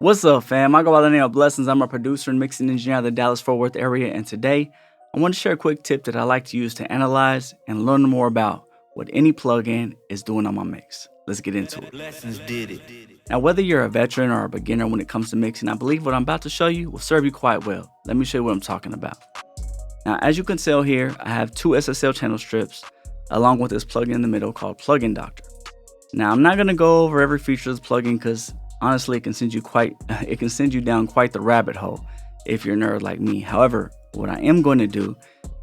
What's up, fam? I go by the name of Blessons. I'm a producer and mixing engineer out of the Dallas-Fort Worth area, and today I want to share a quick tip that I like to use to analyze and learn more about what any plugin is doing on my mix. Let's get into it. Blessons did it. Now, whether you're a veteran or a beginner when it comes to mixing, I believe what I'm about to show you will serve you quite well. Let me show you what I'm talking about. Now, as you can tell here, I have two SSL channel strips along with this plugin in the middle called Plugin Doctor. Now, I'm not going to go over every feature of this plugin because honestly, it can send you down quite the rabbit hole if you're a nerd like me. However, what I am going to do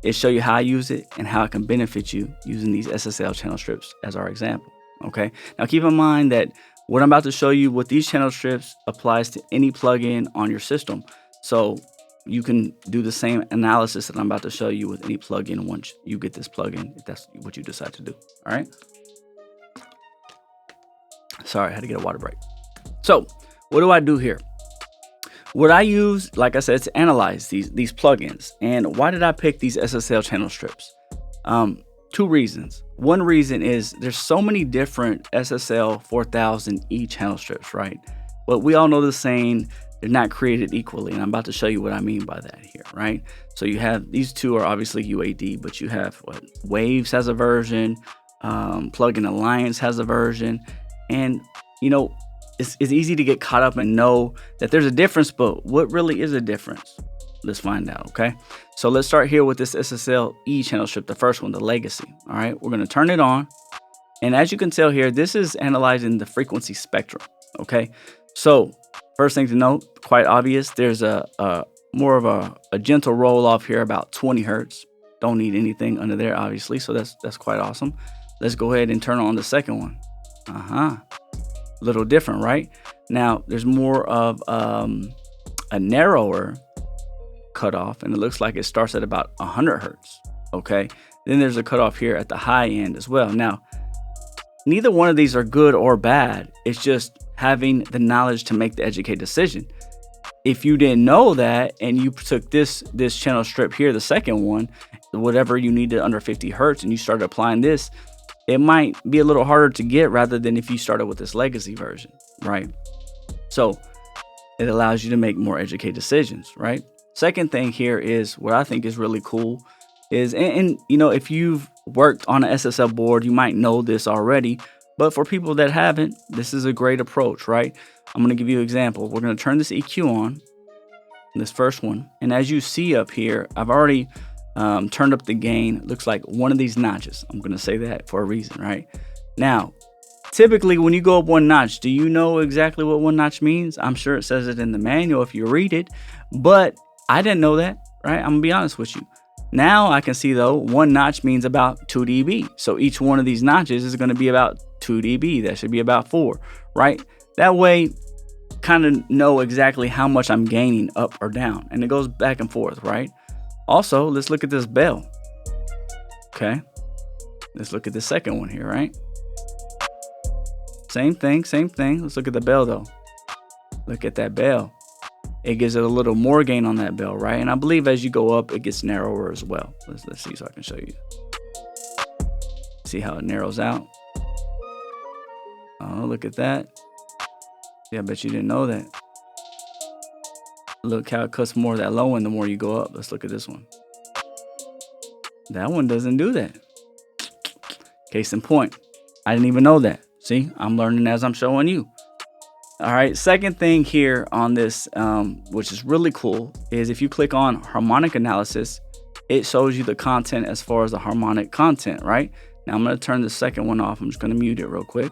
is show you how I use it and how it can benefit you using these SSL channel strips as our example. Okay. Now keep in mind that what I'm about to show you with these channel strips applies to any plugin on your system. So you can do the same analysis that I'm about to show you with any plugin once you get this plugin, if that's what you decide to do. All right. Sorry, I had to get a water break. So what do I do here? What I use, like I said, to analyze these plugins. And why did I pick these SSL channel strips? Two reasons. One reason is there's so many different SSL 4000E channel strips, right? But we all know the saying, they're not created equally. And I'm about to show you what I mean by that here, right? So you have, these two are obviously UAD, but you have what? Waves has a version, Plugin Alliance has a version. And, you know, it's easy to get caught up and know that there's a difference, but what really is a difference? Let's find out, okay? So let's start here with this SSL-E channel strip, the first one, the Legacy. All right, we're gonna turn it on. And as you can tell here, this is analyzing the frequency spectrum, okay? So first thing to note, quite obvious, there's a more of a gentle roll off here, about 20 Hertz. Don't need anything under there, obviously, so that's quite awesome. Let's go ahead and turn on the second one. A little different, right? Now there's more of a narrower cutoff, and it looks like it starts at about 100 Hertz. Okay, then there's a cutoff here at the high end as well. Now neither one of these are good or bad, it's just having the knowledge to make the educated decision. If you didn't know that and you took this channel strip here, the second one, whatever you needed under 50 Hertz, and you started applying this, it might be a little harder to get rather than if you started with this Legacy version, right? So it allows you to make more educated decisions, right? Second thing here is what I think is really cool is, and you know, if you've worked on an SSL board, you might know this already, but for people that haven't, this is a great approach, right? I'm going to give you an example. We're going to turn this EQ on, this first one. And as you see up here, I've already turned up the gain. Looks like one of these notches. I'm going to say that for a reason, right? Now, typically when you go up one notch, do you know exactly what one notch means? I'm sure it says it in the manual if you read it, but I didn't know that, right? I'm gonna be honest with you. Now I can see though, one notch means about 2 dB. So each one of these notches is going to be about 2 dB. That should be about 4, right? That way, kind of know exactly how much I'm gaining up or down. And it goes back and forth, right? Also, let's look at this bell. Okay, let's look at the second one here, right? Same thing, same thing. Let's look at the bell though. Look at that bell. It gives it a little more gain on that bell, right? And I believe as you go up, it gets narrower as well. Let's see so I can show you. See how it narrows out? Oh, look at that. Yeah, I bet you didn't know that. Look how it cuts more of that low end the more you go up. Let's look at this one. That one doesn't do that. Case in point, I didn't even know that. See, I'm learning as I'm showing you. All right, second thing here on this, which is really cool, is if you click on harmonic analysis, it shows you the content as far as the harmonic content, right? Now I'm going to turn the second one off. I'm just going to mute it real quick.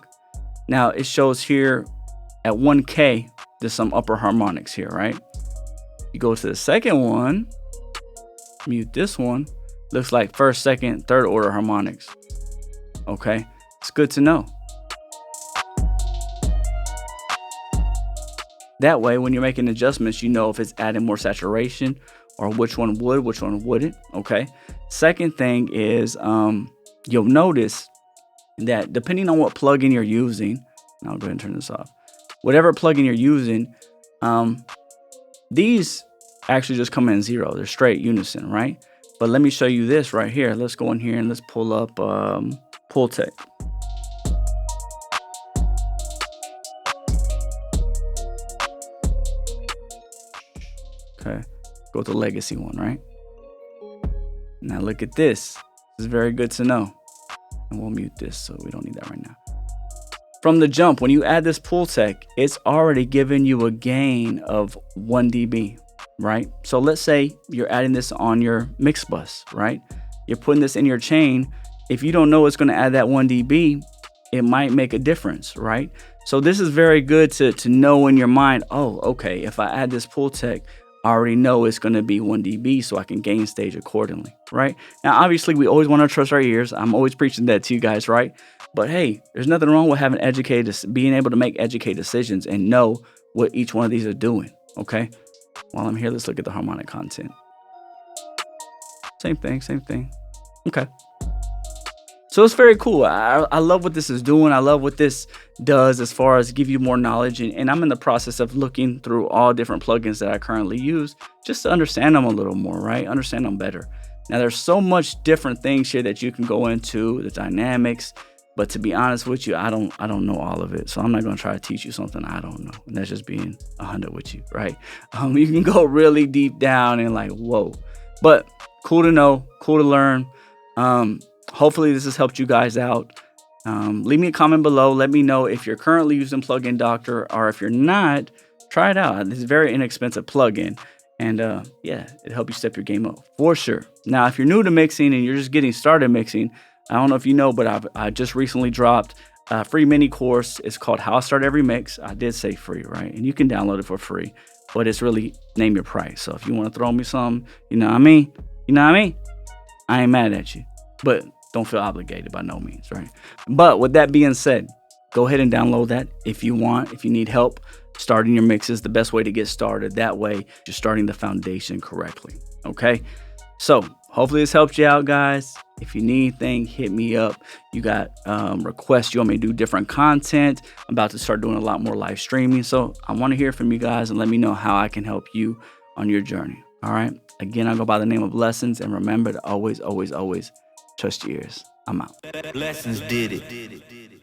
Now it shows here at 1K, there's some upper harmonics here, right? You go to the second one, mute this one, looks like first, second, third order harmonics. Okay, it's good to know. That way, when you're making adjustments, you know if it's adding more saturation or which one would, which one wouldn't, okay? Second thing is you'll notice that depending on what plugin you're using, and I'll go ahead and turn this off. Whatever plugin you're using, these actually just come in 0. They're straight unison, right? But let me show you this right here. Let's go in here and let's pull up Pull Tech. Okay, go with the legacy one, right? Now look at this. This is very good to know. And we'll mute this so we don't need that right now. From the jump, when you add this pool tech, it's already giving you a gain of 1 dB, right? So let's say you're adding this on your mix bus, right? You're putting this in your chain. If you don't know it's going to add that 1 dB, it might make a difference, right? So this is very good to know in your mind, oh, okay, if I add this pool tech, I already know it's going to be 1 dB, so I can gain stage accordingly, right? Now, obviously, we always want to trust our ears. I'm always preaching that to you guys, right? But hey, there's nothing wrong with having being able to make educated decisions and know what each one of these are doing, okay? While I'm here, let's look at the harmonic content. Same thing. Okay. So it's very cool. I love what this is doing. I love what this does as far as give you more knowledge. And I'm in the process of looking through all different plugins that I currently use just to understand them a little more, right? Understand them better. Now, there's so much different things here that you can go into, the dynamics. But to be honest with you, I don't know all of it. So I'm not going to try to teach you something I don't know. And that's just being 100 with you, right? You can go really deep down and like, whoa. But cool to know, cool to learn. Hopefully this has helped you guys out. Leave me a comment below. Let me know if you're currently using Plugin Doctor, or if you're not, try it out. It's a very inexpensive plugin. And yeah, it'll help you step your game up for sure. Now, if you're new to mixing and you're just getting started mixing, I don't know if you know, but I just recently dropped a free mini course. It's called How I Start Every Mix. I did say free, right? And you can download it for free, but it's really name your price. So if you want to throw me some, you know what I mean? I ain't mad at you, but don't feel obligated by no means, right? But with that being said, go ahead and download that if you want. If you need help starting your mixes, the best way to get started. That way, you're starting the foundation correctly, okay? So hopefully this helped you out, guys. If you need anything, hit me up. You got requests you want me to do different content. I'm about to start doing a lot more live streaming. So I want to hear from you guys and let me know how I can help you on your journey. All right. Again, I go by the name of Blessons. And remember to always, always, always trust your ears. I'm out. Blessings did it.